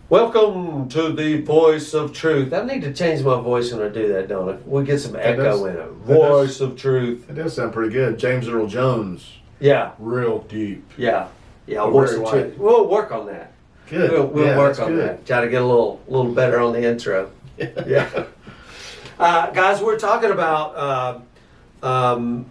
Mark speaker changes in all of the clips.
Speaker 1: Welcome to the Voice of Truth. I need to change my voice when I do that, don't I? We get some echo in it. Voice of Truth.
Speaker 2: It does sound pretty good. James Earl Jones.
Speaker 1: Yeah.
Speaker 2: Real deep.
Speaker 1: Yeah.
Speaker 2: But
Speaker 1: Voice
Speaker 2: very
Speaker 1: of
Speaker 2: white.
Speaker 1: Truth. We'll work on that.
Speaker 2: Good.
Speaker 1: We'll
Speaker 2: Yeah,
Speaker 1: work
Speaker 2: that's
Speaker 1: on
Speaker 2: good.
Speaker 1: that. Try to get a little better on the intro. Yeah. Guys, we're talking about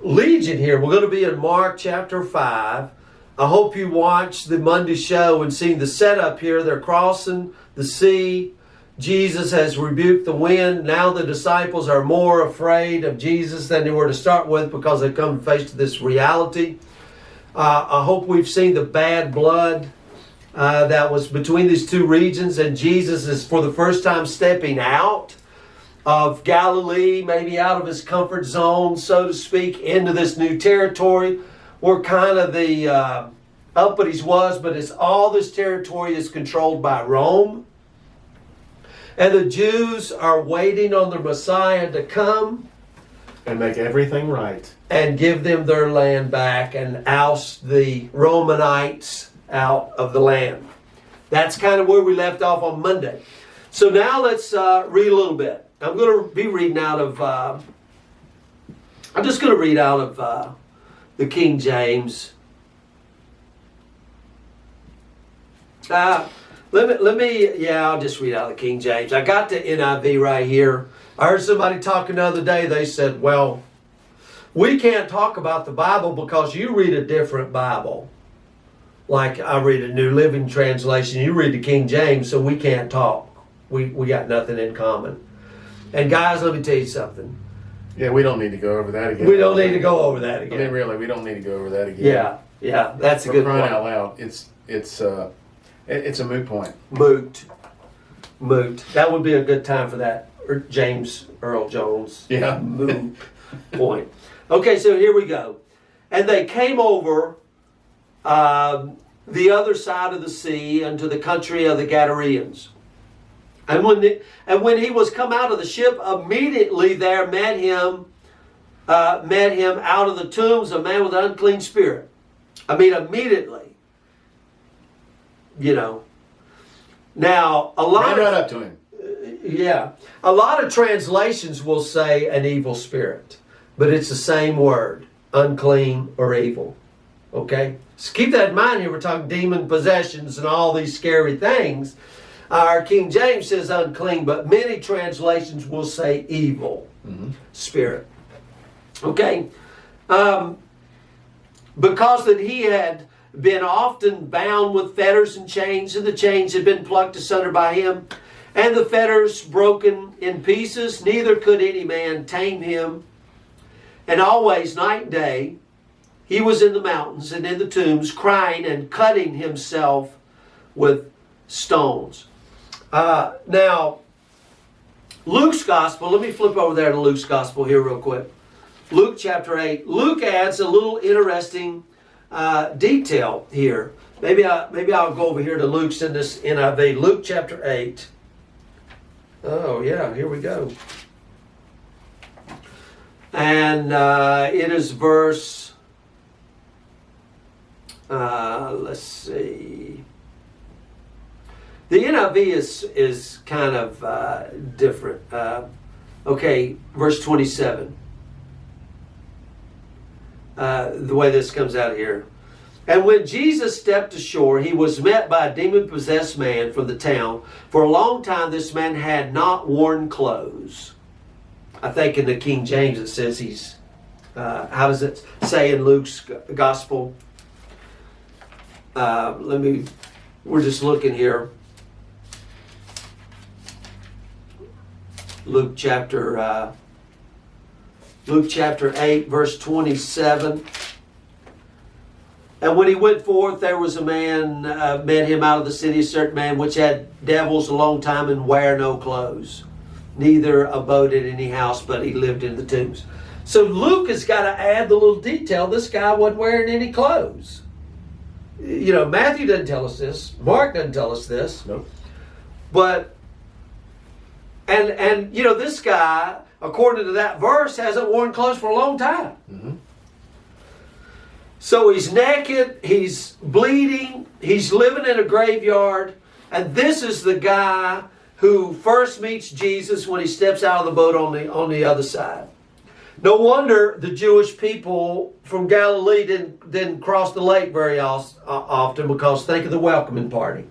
Speaker 1: Legion here. We're going to be in Mark chapter 5. I hope you watched the Monday show and seen the setup here. They're crossing the sea. Jesus has rebuked the wind. Now the disciples are more afraid of Jesus than they were to start with because they've come face to this reality. I hope we've seen the bad blood that was between these two regions, and Jesus is for the first time stepping out of Galilee, maybe out of his comfort zone, so to speak, into this new territory where kind of the Uppitys was, but it's all this territory is controlled by Rome. And the Jews are waiting on the Messiah to come
Speaker 2: And make everything right.
Speaker 1: and give them their land back and oust the Romanites out of the land. That's kind of where we left off on Monday. So now let's read a little bit. I'm going to be reading out of, I'm just going to read out of the King James. I'll just read out of the King James. I got the NIV right here. I heard somebody talking the other day. They said, well, we can't talk about the Bible because you read a different Bible. Like I read a New Living Translation, you read the King James, so we can't talk. We got nothing in common. And guys, let me tell you something.
Speaker 2: Yeah, we don't need to go over that again.
Speaker 1: We don't need to go over that again.
Speaker 2: I mean, really, we don't need to go over that again.
Speaker 1: Yeah, that's a
Speaker 2: For
Speaker 1: good
Speaker 2: crying
Speaker 1: point.
Speaker 2: out loud, it's a moot point.
Speaker 1: Moot. That would be a good time for that. James Earl Jones.
Speaker 2: Yeah.
Speaker 1: Moot point. Okay, so here we go. And they came over the other side of the sea unto the country of the Gadareans. And when he was come out of the ship, immediately there met him out of the tombs a man with an unclean spirit. I mean, immediately. You know. Now, a lot
Speaker 2: Ran
Speaker 1: of...
Speaker 2: right up to him.
Speaker 1: Yeah. A lot of translations will say an evil spirit. But it's the same word. Unclean or evil. Okay? So keep that in mind here. We're talking demon possessions and all these scary things. Our King James says unclean, but many translations will say evil spirit. Okay? Because that he had been often bound with fetters and chains, and the chains had been plucked asunder by him, and the fetters broken in pieces, neither could any man tame him. And always, night and day, he was in the mountains and in the tombs, crying and cutting himself with stones. Now, Luke's Gospel, let me flip over there to Luke's Gospel here real quick. Luke chapter 8. Luke adds a little interesting detail here. Maybe I'll go over here to Luke's in this NIV. Luke chapter 8. Oh, yeah, here we go. And it is verse, let's see. The NIV is kind of different. Okay, verse 27. The way this comes out here. And when Jesus stepped ashore, he was met by a demon-possessed man from the town. For a long time, this man had not worn clothes. I think in the King James it says he's, how does it say in Luke's Gospel? We're just looking here. Luke chapter 8, verse 27. And when he went forth, there was a man, met him out of the city, a certain man which had devils a long time and wear no clothes. Neither abode in any house, but he lived in the tombs. So Luke has got to add the little detail. This guy wasn't wearing any clothes. You know, Matthew doesn't tell us this. Mark doesn't tell us this.
Speaker 2: Nope.
Speaker 1: But, and you know, this guy, according to that verse, hasn't worn clothes for a long time.
Speaker 2: Mm-hmm.
Speaker 1: So he's naked, he's bleeding, he's living in a graveyard, And this is the guy who first meets Jesus when he steps out of the boat on the other side. No wonder the Jewish people from Galilee didn't cross the lake very often, because think of the welcoming party.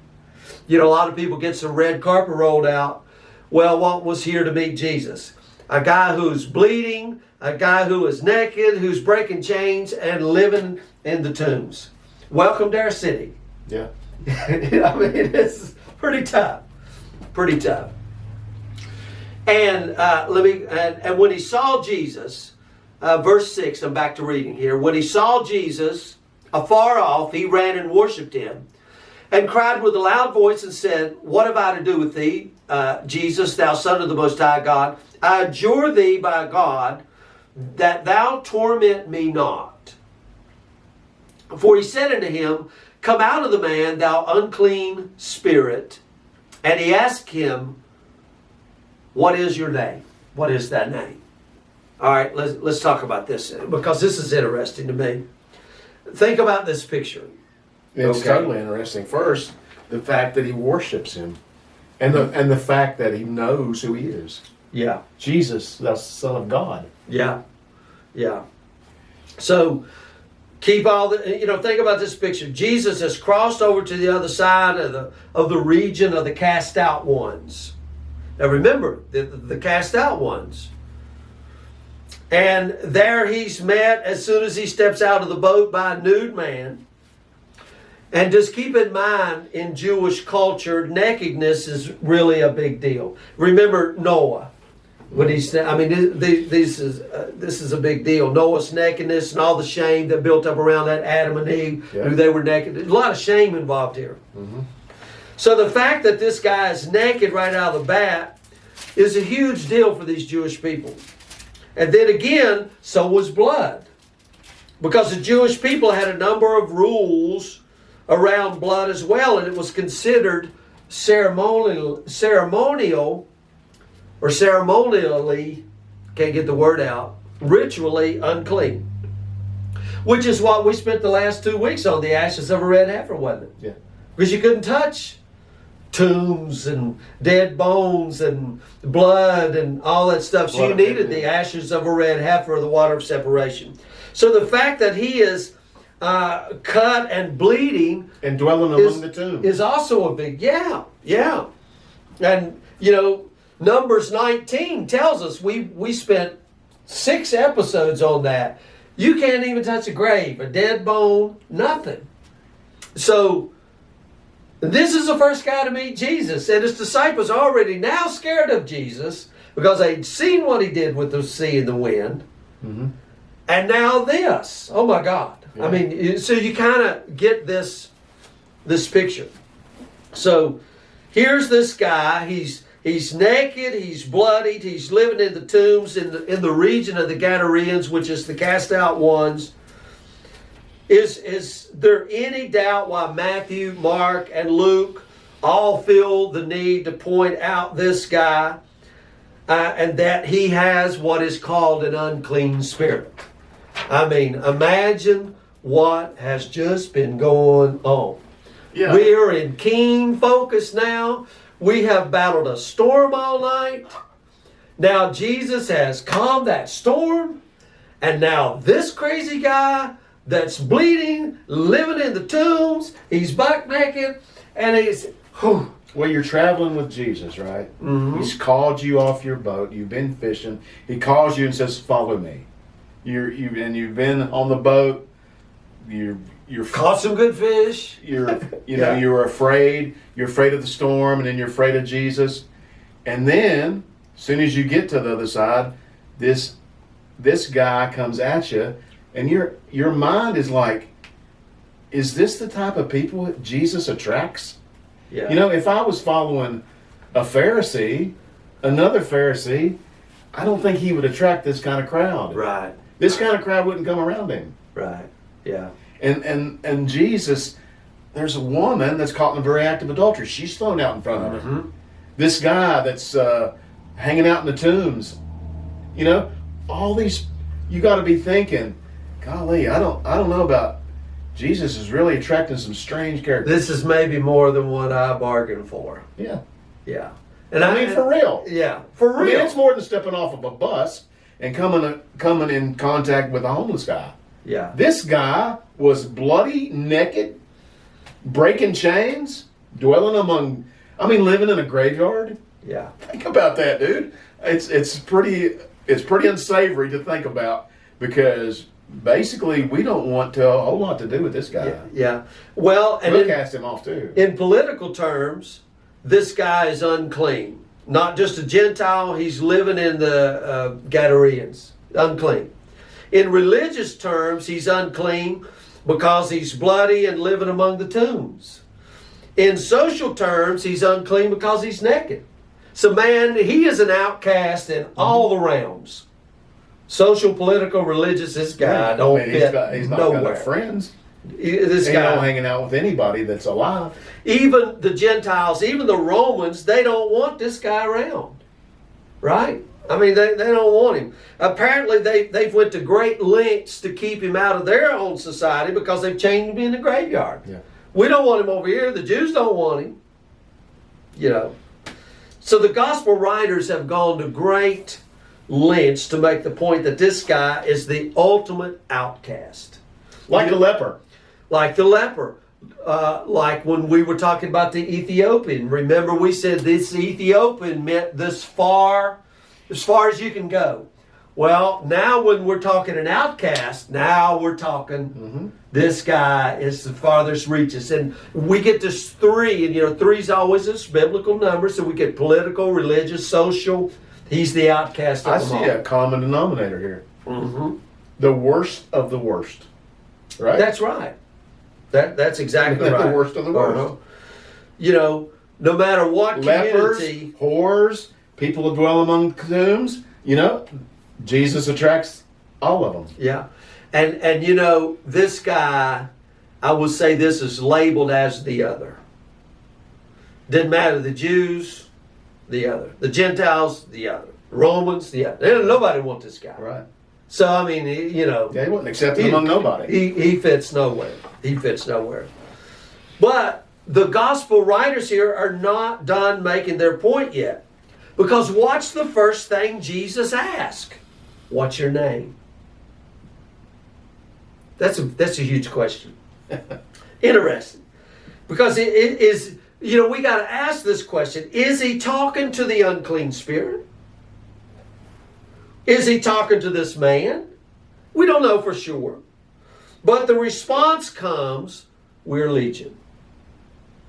Speaker 1: You know, a lot of people get some red carpet rolled out. Well, what was here to meet Jesus? A guy who's bleeding, a guy who is naked, who's breaking chains and living in the tombs. Welcome to our city.
Speaker 2: Yeah.
Speaker 1: I mean, it's pretty tough. Pretty tough. And and when he saw Jesus, verse 6, I'm back to reading here. When he saw Jesus afar off, he ran and worshipped him, and cried with a loud voice and said, "What have I to do with thee, Jesus, thou Son of the Most High God? I adjure thee by God that thou torment me not." For he said unto him, "Come out of the man, thou unclean spirit." And he asked him, "What is your name?" What is that name? All right, let's talk about this, because this is interesting to me. Think about this picture.
Speaker 2: It's
Speaker 1: Okay.
Speaker 2: totally interesting. First, the fact that he worships him, and the fact that he knows who he is.
Speaker 1: Yeah,
Speaker 2: Jesus, the Son of God.
Speaker 1: yeah, yeah. So keep all the, think about this picture. Jesus has crossed over to the other side of the region of the cast out ones. Now remember, the cast out ones. And there he's met, as soon as he steps out of the boat, by a nude man. And just keep in mind, in Jewish culture, nakedness is really a big deal. Remember Noah. When this is a big deal. Noah's nakedness and all the shame that built up around that Adam and Eve,
Speaker 2: Yeah.
Speaker 1: who they were naked. There's a lot of shame involved here.
Speaker 2: Mm-hmm.
Speaker 1: So the fact that this guy is naked right out of the bat is a huge deal for these Jewish people. And then again, so was blood. Because the Jewish people had a number of rules around blood as well, and it was considered ceremonially, can't get the word out, ritually unclean. Which is what we spent the last 2 weeks on, the ashes of a red heifer, wasn't it?
Speaker 2: Yeah.
Speaker 1: Because you couldn't touch tombs and dead bones and blood and all that stuff. So you needed the ashes of a red heifer, or the water of separation. So the fact that he is cut and bleeding
Speaker 2: And dwelling among the tombs.
Speaker 1: is also a big, yeah. And, Numbers 19 tells us, we spent 6 episodes on that. You can't even touch a grave, a dead bone, nothing. So this is the first guy to meet Jesus, and his disciples are already now scared of Jesus because they'd seen what he did with the sea and the wind.
Speaker 2: Mm-hmm.
Speaker 1: And now this. Oh my God.
Speaker 2: Yeah.
Speaker 1: I mean, so you kind of get this picture. So here's this guy. He's naked, he's bloodied, he's living in the tombs in the region of the Gadareans, which is the cast out ones. Is there any doubt why Matthew, Mark, and Luke all feel the need to point out this guy and that he has what is called an unclean spirit? I mean, imagine what has just been going on.
Speaker 2: Yeah.
Speaker 1: We are in keen focus now. We have battled a storm all night. Now Jesus has calmed that storm. And now this crazy guy that's bleeding, living in the tombs, he's buck naked, and he's, whew.
Speaker 2: Well, you're traveling with Jesus, right?
Speaker 1: Mm-hmm.
Speaker 2: He's called you off your boat. You've been fishing. He calls you and says, "Follow me." You've been on the boat. You're
Speaker 1: Caught some good fish.
Speaker 2: You're afraid. You're afraid of the storm, and then you're afraid of Jesus. And then, as soon as you get to the other side, this guy comes at you, and your mind is like, is this the type of people that Jesus attracts?
Speaker 1: Yeah.
Speaker 2: If I was following another Pharisee, I don't think he would attract this kind of crowd.
Speaker 1: Right.
Speaker 2: This kind of crowd wouldn't come around him.
Speaker 1: Right. Yeah.
Speaker 2: And Jesus, there's a woman that's caught in a very act of adultery. She's thrown out in front of him.
Speaker 1: Mm-hmm.
Speaker 2: This guy that's hanging out in the tombs. All these, you got to be thinking, golly, I don't know about Jesus is really attracting some strange characters.
Speaker 1: This is maybe more than what I bargained for.
Speaker 2: Yeah.
Speaker 1: Yeah. And
Speaker 2: I mean, for real.
Speaker 1: Yeah, for
Speaker 2: I
Speaker 1: real.
Speaker 2: mean, it's more than stepping off of a bus and coming in contact with a homeless guy.
Speaker 1: Yeah.
Speaker 2: This guy was bloody, naked, breaking chains, living in a graveyard.
Speaker 1: Yeah.
Speaker 2: Think about that, dude. It's pretty unsavory to think about, because basically we don't want a whole lot to do with this guy.
Speaker 1: Yeah. Well, and
Speaker 2: We'll cast him off too.
Speaker 1: in political terms, this guy is unclean. Not just a Gentile, he's living in the Gadareans. Unclean. In religious terms, he's unclean because he's bloody and living among the tombs. In social terms, he's unclean because he's naked. So, man, he is an outcast in all the realms. Social, political, religious, this guy don't fit
Speaker 2: he's not
Speaker 1: nowhere.
Speaker 2: got no friends.
Speaker 1: This
Speaker 2: He
Speaker 1: guy,
Speaker 2: don't hanging out with anybody that's alive.
Speaker 1: even the Gentiles, even the Romans, they don't want this guy around, right? I mean, they don't want him. Apparently, they've went to great lengths to keep him out of their own society because they've chained him in the graveyard.
Speaker 2: Yeah.
Speaker 1: We don't want him over here. The Jews don't want him. You know. So the gospel writers have gone to great lengths to make the point that this guy is the ultimate outcast.
Speaker 2: Like a leper.
Speaker 1: Like the leper. Like when we were talking about the Ethiopian. Remember, we said this Ethiopian meant as far as you can go. Well, now when we're talking an outcast, now we're talking this guy is the farthest reaches. And we get this 3, and 3 is always a biblical number, so we get political, religious, social. He's the outcast of
Speaker 2: I
Speaker 1: them
Speaker 2: see
Speaker 1: all.
Speaker 2: a common denominator here.
Speaker 1: Mm-hmm.
Speaker 2: The worst of the worst. Right?
Speaker 1: That's right. That's exactly right.
Speaker 2: The worst of the worst.
Speaker 1: Uh-huh. No matter what
Speaker 2: Lepers,
Speaker 1: community,
Speaker 2: whores, people who dwell among tombs, Jesus attracts all of them.
Speaker 1: yeah, and this guy, I would say this is labeled as the other. Didn't matter the Jews, the other, the Gentiles, the other, Romans, the other. Nobody wants this guy.
Speaker 2: Right.
Speaker 1: So I mean,
Speaker 2: Yeah, he wasn't accepted among nobody.
Speaker 1: He fits nowhere. He fits nowhere. But the gospel writers here are not done making their point yet. Because watch the first thing Jesus asked. What's your name? That's a huge question. Interesting. Because it is, we got to ask this question. Is he talking to the unclean spirit? Is he talking to this man? We don't know for sure. But the response comes, we're legion.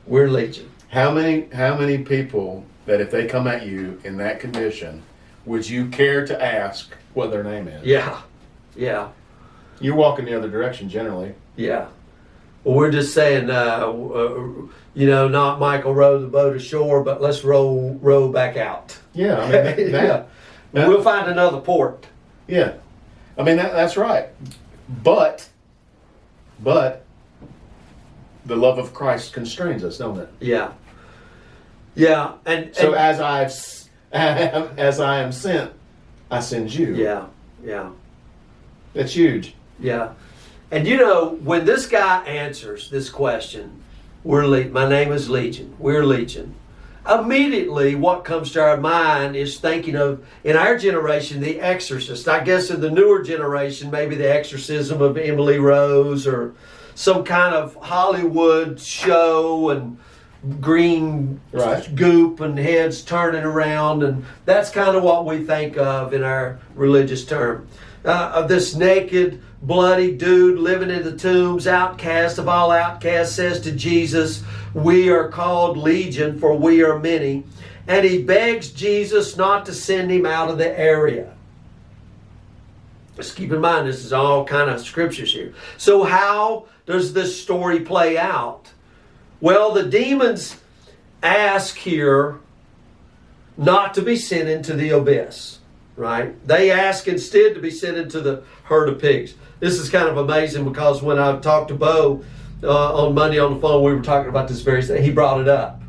Speaker 1: We're legion.
Speaker 2: How many people that if they come at you in that condition, would you care to ask what their name is?
Speaker 1: Yeah. Yeah.
Speaker 2: You're walking the other direction generally.
Speaker 1: Yeah. Well, we're just saying, not Michael row the boat ashore, but let's row back out.
Speaker 2: Yeah, I mean that.
Speaker 1: We'll find another port.
Speaker 2: Yeah, I mean that's right. But the love of Christ constrains us, don't it?
Speaker 1: Yeah. Yeah, and
Speaker 2: so as I am sent, I send you.
Speaker 1: Yeah. Yeah.
Speaker 2: That's huge.
Speaker 1: Yeah. And when this guy answers this question, my name is Legion. We're Legion. Immediately what comes to our mind is thinking of, in our generation, The Exorcist. I guess in the newer generation, maybe The Exorcism of Emily Rose, or some kind of Hollywood show and green goop and heads turning around, and that's kind of what we think of in our religious term. Of this naked, bloody dude living in the tombs, outcast of all outcasts, says to Jesus, we are called Legion, for we are many. And he begs Jesus not to send him out of the area. Just keep in mind, this is all kind of scriptures here. So how does this story play out? Well, the demons ask here not to be sent into the abyss. Right? They ask instead to be sent into the herd of pigs. This is kind of amazing because when I talked to Bo on Monday on the phone, we were talking about this very thing. He brought it up.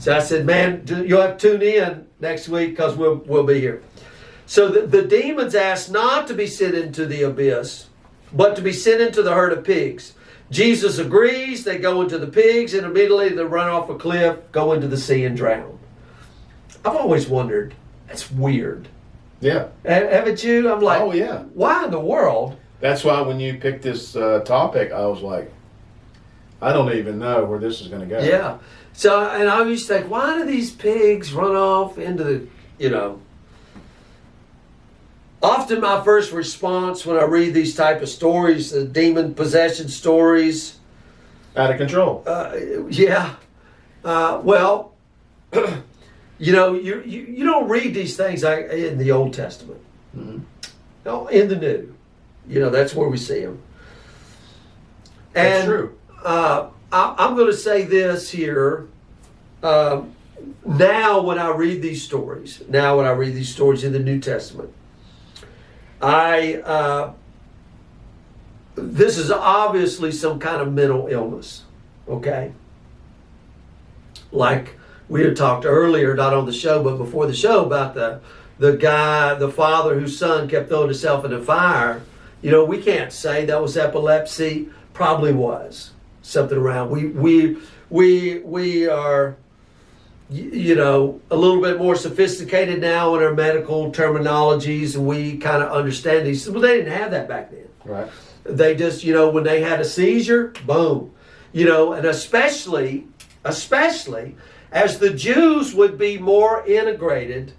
Speaker 1: So I said, man, you'll have to tune in next week because we'll be here. So the demons ask not to be sent into the abyss, but to be sent into the herd of pigs. Jesus agrees. They go into the pigs, and immediately they run off a cliff, go into the sea, and drown. I've always wondered, that's weird.
Speaker 2: Yeah.
Speaker 1: Haven't you? I'm like,
Speaker 2: Oh, yeah.
Speaker 1: why in the world?
Speaker 2: That's why when you picked this topic, I was like, I don't even know where this is going to go.
Speaker 1: Yeah. So, and I used to think, why do these pigs run off into the, Often my first response when I read these type of stories, the demon possession stories,
Speaker 2: Out of control.
Speaker 1: well, you don't read these things like in the Old Testament.
Speaker 2: Mm-hmm.
Speaker 1: No, in the New. That's where we see them.
Speaker 2: That's true.
Speaker 1: I'm going to say this here. Now when I read these stories in the New Testament, this is obviously some kind of mental illness, okay? Like we had talked earlier, not on the show, but before the show, about the father whose son kept throwing himself in the fire. We can't say that was epilepsy. Probably was something around. We are, a little bit more sophisticated now in our medical terminologies, and we kind of understand these. Well, they didn't have that back then.
Speaker 2: Right.
Speaker 1: They just, when they had a seizure, boom. And especially as the Jews would be more integrated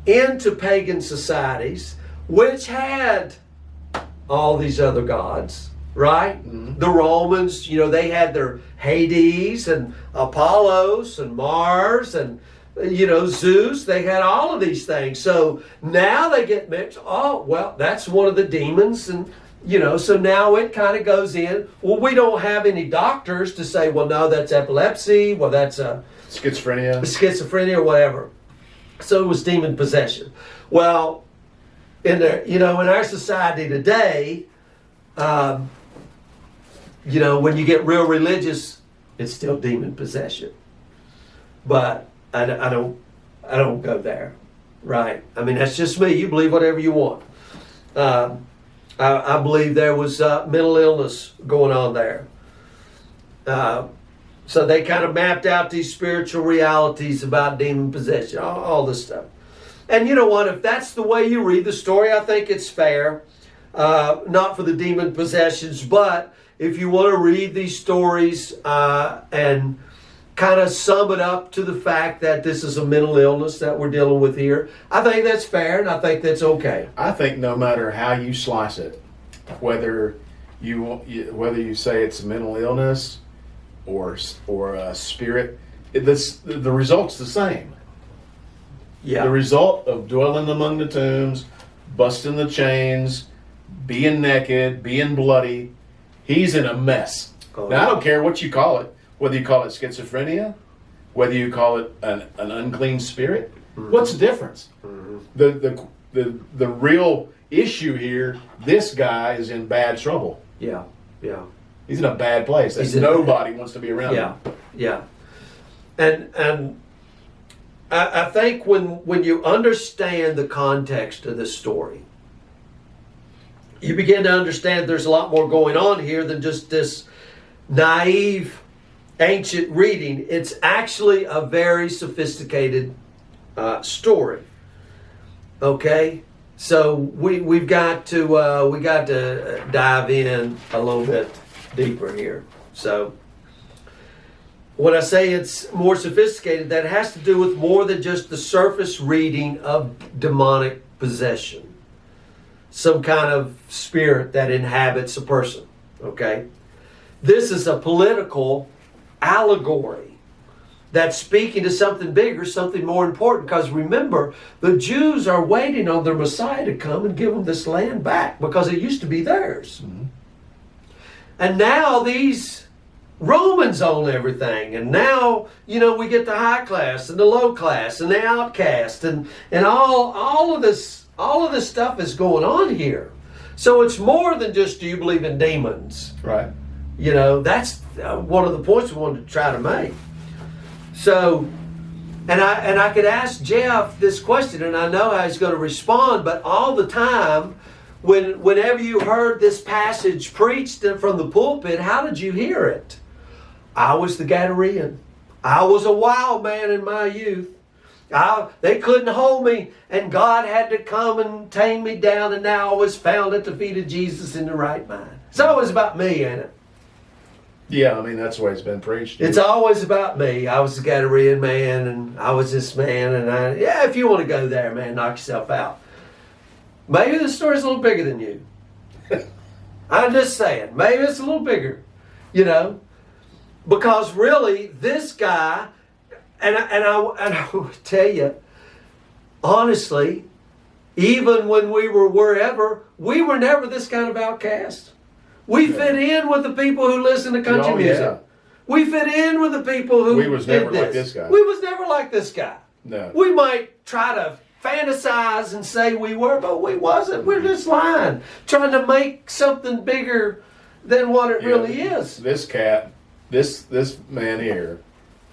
Speaker 1: into pagan societies, which had all these other gods, right? Mm-hmm. The Romans, they had their Hades and Apollos and Mars and, Zeus. They had all of these things. So now they get mixed. Oh, well, that's one of the demons. And, so now it kind of goes in. Well, we don't have any doctors to say, well, no, that's epilepsy. Well, that's schizophrenia or whatever. So it was demon possession. Well, in our society today, when you get real religious, it's still demon possession. But I don't go there, right? I mean, that's just me. You believe whatever you want. I believe there was mental illness going on there. So they kind of mapped out these spiritual realities about demon possession, all this stuff. And you know what? If that's the way you read the story, I think it's fair. Not for the demon possessions, but if you want to read these stories and kind of sum it up to the fact that this is a mental illness that we're dealing with here, I think that's fair, and I think that's okay.
Speaker 2: I think no matter how you slice it, whether you say it's a mental illness or a spirit, the result's the same.
Speaker 1: Yeah.
Speaker 2: The result of dwelling among the tombs, busting the chains, being naked, being bloody, he's in a mess.
Speaker 1: Oh,
Speaker 2: now, I don't care what you call it, whether you call it schizophrenia, whether you call it an unclean spirit. Mm-hmm. What's the difference? Mm-hmm. The real issue here, this guy is in bad trouble.
Speaker 1: Yeah, yeah.
Speaker 2: He's in a bad place. Nobody wants to be around him.
Speaker 1: Yeah. And I think when you understand the context of this story, you begin to understand there's a lot more going on here than just this naive ancient reading. It's actually a very sophisticated story. Okay, so we've got to dive in a little bit deeper here. So when I say it's more sophisticated, that has to do with more than just the surface reading of demonic possession. Some kind of spirit that inhabits a person, okay? This is a political allegory that's speaking to something bigger, something more important. Because remember, the Jews are waiting on their Messiah to come and give them this land back because it used to be theirs. Mm-hmm. And now these Romans own everything. And now, we get the high class and the low class and the outcast and all of this stuff is going on here. So it's more than just, do you believe in demons?
Speaker 2: Right.
Speaker 1: That's one of the points we wanted to try to make. So, and I could ask Jeff this question, and I know how he's going to respond, but all the time whenever you heard this passage preached from the pulpit, how did you hear it? I was the Gadarean. I was a wild man in my youth. They couldn't hold me, and God had to come and tame me down, and now I was found at the feet of Jesus in the right mind. It's always about me, ain't it?
Speaker 2: Yeah, I mean, that's the way it's been preached.
Speaker 1: It's always about me. I was the Gadarean man, and I was this man, and yeah, if you want to go there, man, knock yourself out. Maybe the story's a little bigger than you. I'm just saying, maybe it's a little bigger, you know, because really, this guy, and I will tell you, honestly, even when we were wherever, we were never this kind of outcast. We fit in with the people who listen to country music. Yeah. We fit in with the people who
Speaker 2: We was never like this guy.
Speaker 1: We was never like this guy.
Speaker 2: No.
Speaker 1: We might try to fantasize and say we were, but we wasn't. We're just lying, trying to make something bigger than what it really is.
Speaker 2: This man here,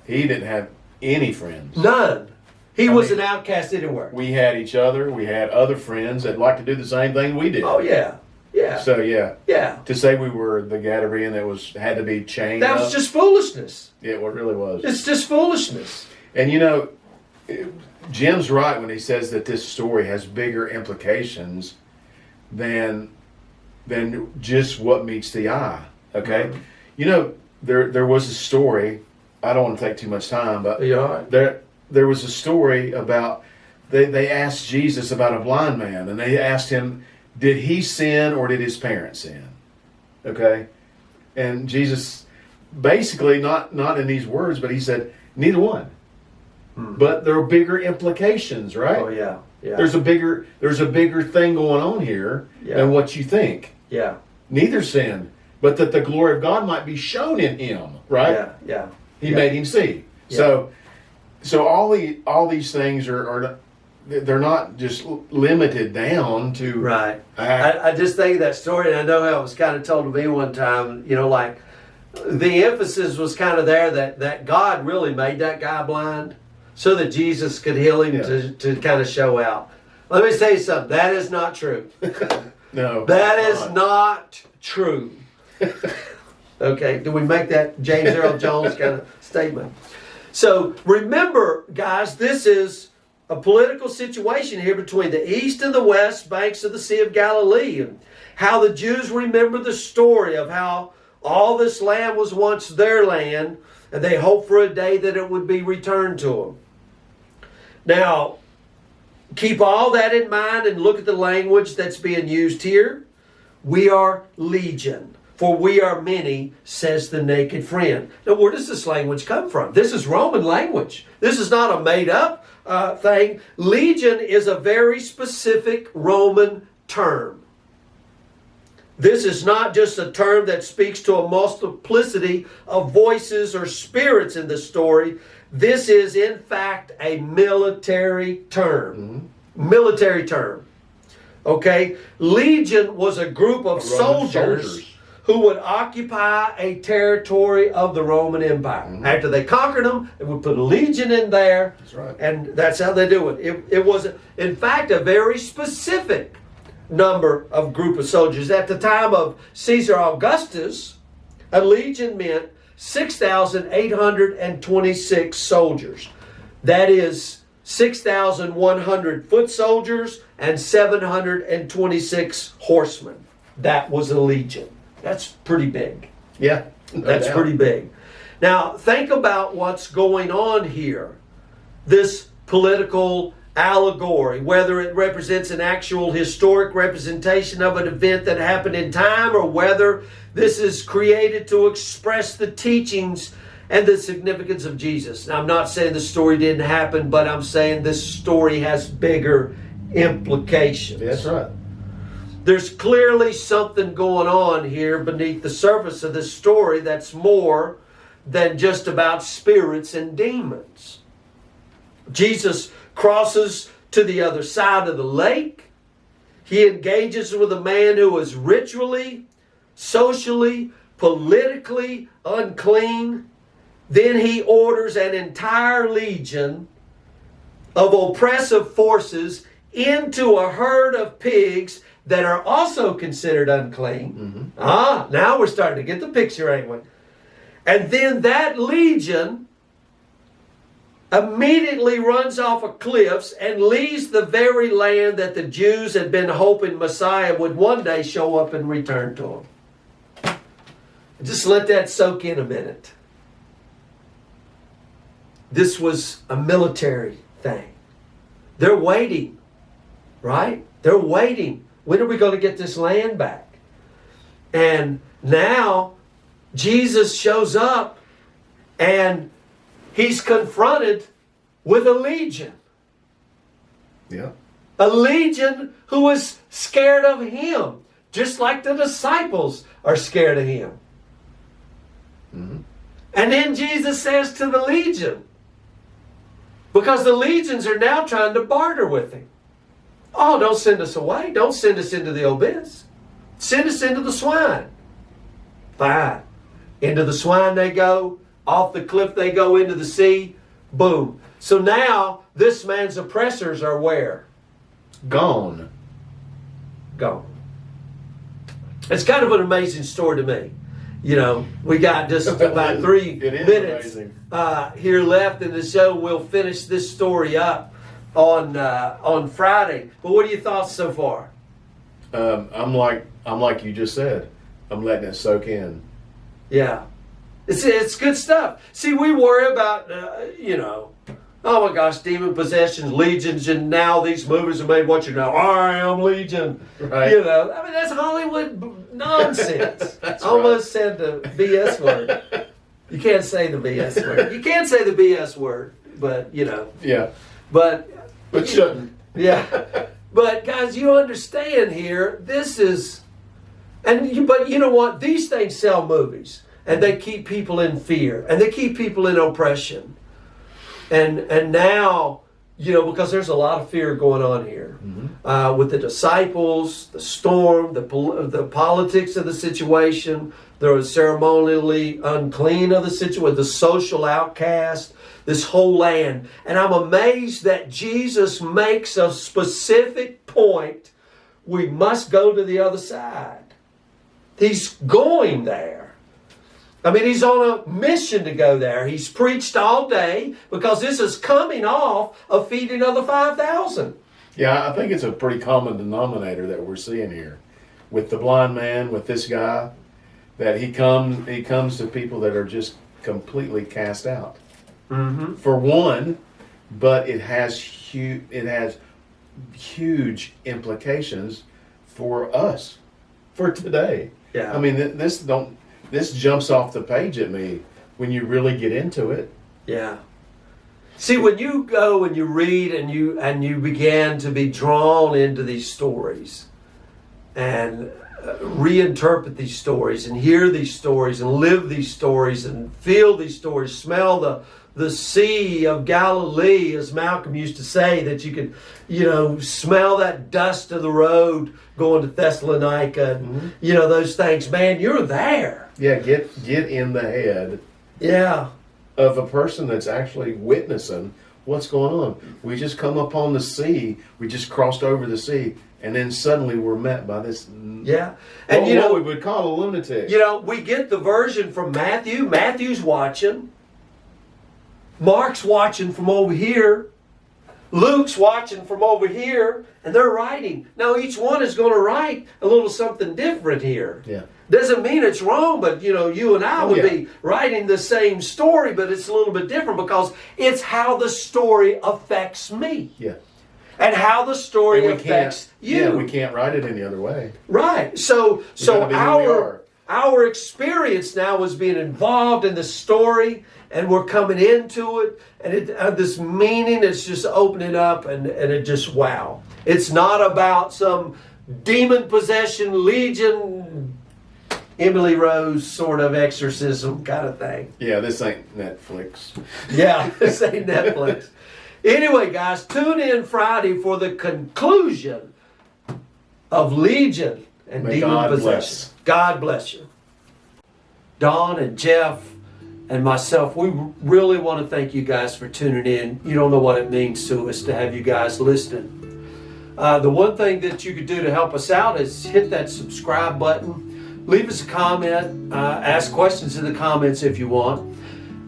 Speaker 2: he didn't have any friends.
Speaker 1: None. He was an outcast anywhere.
Speaker 2: We had each other. We had other friends that liked to do the same thing we did.
Speaker 1: Oh yeah. Yeah.
Speaker 2: So yeah.
Speaker 1: Yeah.
Speaker 2: To say we were the Gadarean that had to be chained
Speaker 1: that was just foolishness.
Speaker 2: Yeah, it really was.
Speaker 1: It's just foolishness.
Speaker 2: And you know, Jim's right when he says that this story has bigger implications than just what meets the eye. Okay?
Speaker 1: Mm-hmm.
Speaker 2: You know, there was a story, I don't want to take too much time, but
Speaker 1: Are you all right?
Speaker 2: there was a story about they asked Jesus about a blind man, and they asked him, did he sin or did his parents sin? Okay? And Jesus basically, not in these words, but he said, neither one. Hmm. But there are bigger implications, right?
Speaker 1: Oh yeah. Yeah.
Speaker 2: There's a bigger thing going on here than what you think.
Speaker 1: Yeah.
Speaker 2: Neither sinned, but that the glory of God might be shown in him, right?
Speaker 1: Yeah. Yeah.
Speaker 2: He made him see.
Speaker 1: Yeah.
Speaker 2: So all these things are they're not just limited down to
Speaker 1: right. I just think of that story, and I know how it was kind of told to me one time. You know, like the emphasis was kind of there that God really made that guy blind so that Jesus could heal him to kind of show out. Let me say something. That is not true.
Speaker 2: No,
Speaker 1: that is not true. Okay, do we make that James Earl Jones kind of statement? So remember, guys, this is a political situation here between the east and the west banks of the Sea of Galilee, and how the Jews remember the story of how all this land was once their land, and they hoped for a day that it would be returned to them. Now, keep all that in mind and look at the language that's being used here. We are legion, for we are many, says the naked friend. Now, where does this language come from? This is Roman language. This is not a made-up thing. Legion is a very specific Roman term. This is not just a term that speaks to a multiplicity of voices or spirits in the story. This is, in fact, a military term. Mm-hmm. Military term. Okay? Legion was a group of soldiers who would occupy a territory of the Roman Empire. Mm-hmm. After they conquered them, they would put a legion in there.
Speaker 2: That's right.
Speaker 1: And that's how they do it. It was, in fact, a very specific number of group of soldiers. At the time of Caesar Augustus, a legion meant 6,826 soldiers. That is 6,100 foot soldiers and 726 horsemen. That was a legion. That's pretty big.
Speaker 2: Yeah.
Speaker 1: That's pretty big. Now, think about what's going on here. This political allegory, whether it represents an actual historic representation of an event that happened in time, or whether this is created to express the teachings and the significance of Jesus. Now, I'm not saying the story didn't happen, but I'm saying this story has bigger implications.
Speaker 2: That's right.
Speaker 1: There's clearly something going on here beneath the surface of this story that's more than just about spirits and demons. Jesus crosses to the other side of the lake. He engages with a man who is ritually, socially, politically unclean. Then he orders an entire legion of oppressive forces into a herd of pigs that are also considered unclean. Now we're starting to get the picture, ain't we? And then that legion immediately runs off of cliffs and leaves the very land that the Jews had been hoping Messiah would one day show up and return to them. Just let that soak in a minute. This was a military thing. They're waiting, right? They're waiting. When are we going to get this land back? And now Jesus shows up and he's confronted with a legion.
Speaker 2: Yeah.
Speaker 1: A legion who was scared of him, just like the disciples are scared of him. And then Jesus says to the legion, because the legions are now trying to barter with him. Oh, don't send us away. Don't send us into the abyss. Send us into the swine. Fine. Into the swine they go. Off the cliff they go into the sea. Boom. So now this man's oppressors are where?
Speaker 2: Gone.
Speaker 1: Gone. It's kind of an amazing story to me. You know, we got just about 3
Speaker 2: It is
Speaker 1: minutes
Speaker 2: amazing.
Speaker 1: Here left in the show. We'll finish this story up on Friday. But what are your thoughts so far?
Speaker 2: I'm like you just said. I'm letting it soak in.
Speaker 1: Yeah, it's good stuff. See, we worry about oh my gosh, demon possessions, legions, and now these movies are made. What you know? I am Legion.
Speaker 2: Right.
Speaker 1: You know, I mean that's Hollywood nonsense.
Speaker 2: That's
Speaker 1: Almost said the BS word. You can't say the BS word. You can't say the BS word, but you know.
Speaker 2: Yeah.
Speaker 1: But
Speaker 2: shouldn't.
Speaker 1: Yeah. But guys, you understand here. This is, but you know what? These things sell movies, and they keep people in fear, and they keep people in oppression. And now, because there's a lot of fear going on here with the disciples, the storm, the politics of the situation, the ceremonially unclean of the situation, the social outcast, this whole land. And I'm amazed that Jesus makes a specific point. We must go to the other side. He's going there. I mean, he's on a mission to go there. He's preached all day because this is coming off of feeding of the 5,000.
Speaker 2: Yeah, I think it's a pretty common denominator that we're seeing here. With the blind man, with this guy, that he comes to people that are just completely cast out.
Speaker 1: Mm-hmm.
Speaker 2: For one, but it has huge implications for us, for today.
Speaker 1: Yeah.
Speaker 2: I mean, this jumps off the page at me when you really get into it.
Speaker 1: Yeah. See, when you go and you read and you begin to be drawn into these stories and reinterpret these stories and hear these stories and live these stories and feel these stories, smell the Sea of Galilee, as Malcolm used to say, that you could, smell that dust of the road going to Thessalonica, and, those things. Man, you're there.
Speaker 2: Yeah, get in the head
Speaker 1: Yeah.
Speaker 2: of a person that's actually witnessing what's going on. We just come upon the sea. We just crossed over the sea, and then suddenly we're met by this.
Speaker 1: Yeah. And
Speaker 2: what we would call a lunatic.
Speaker 1: We get the version from Matthew. Matthew's watching. Mark's watching from over here. Luke's watching from over here. And they're writing. Now each one is going to write a little something different here.
Speaker 2: Yeah.
Speaker 1: Doesn't mean it's wrong, but you and I would be writing the same story, but it's a little bit different because it's how the story affects me.
Speaker 2: Yeah.
Speaker 1: And how the story affects you.
Speaker 2: Yeah, we can't write it any other way.
Speaker 1: Right. So
Speaker 2: gotta be who we are.
Speaker 1: our experience now is being involved in the story, and we're coming into it, and this meaning is just opening up, and it just, wow. It's not about some demon possession, legion, Emily Rose sort of exorcism kind of thing.
Speaker 2: Yeah, this ain't Netflix.
Speaker 1: Yeah, this ain't Netflix. Anyway, guys, tune in Friday for the conclusion of Legion and
Speaker 2: May
Speaker 1: demon
Speaker 2: God
Speaker 1: possession.
Speaker 2: bless.
Speaker 1: God bless you. Don and Jeff and myself, we really want to thank you guys for tuning in. You don't know what it means to us to have you guys listening. The one thing that you could do to help us out is hit that subscribe button. Leave us a comment. Ask questions in the comments if you want.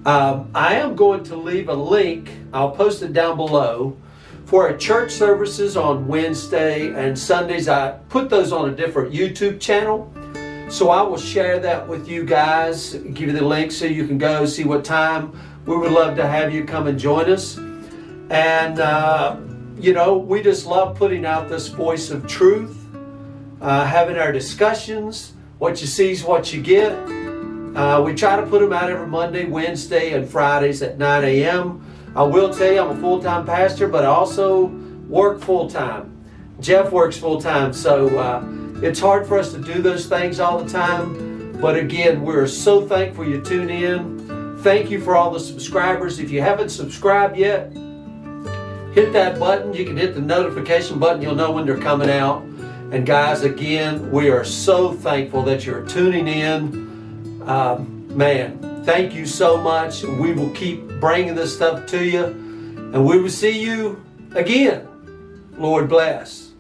Speaker 1: I am going to leave a link. I'll post it down below for our church services on Wednesday and Sundays. I put those on a different YouTube channel. So I will share that with you guys, give you the link so you can go see what time. We would love to have you come and join us. And, we just love putting out this voice of truth, having our discussions. What you see is what you get. We try to put them out every Monday, Wednesday, and Fridays at 9 a.m. I will tell you, I'm a full-time pastor, but I also work full-time. Jeff works full-time, so it's hard for us to do those things all the time. But again, we're so thankful you tune in. Thank you for all the subscribers. If you haven't subscribed yet, hit that button. You can hit the notification button. You'll know when they're coming out. And guys, again, we are so thankful that you're tuning in. Thank you so much. We will keep bringing this stuff to you. And we will see you again. Lord bless.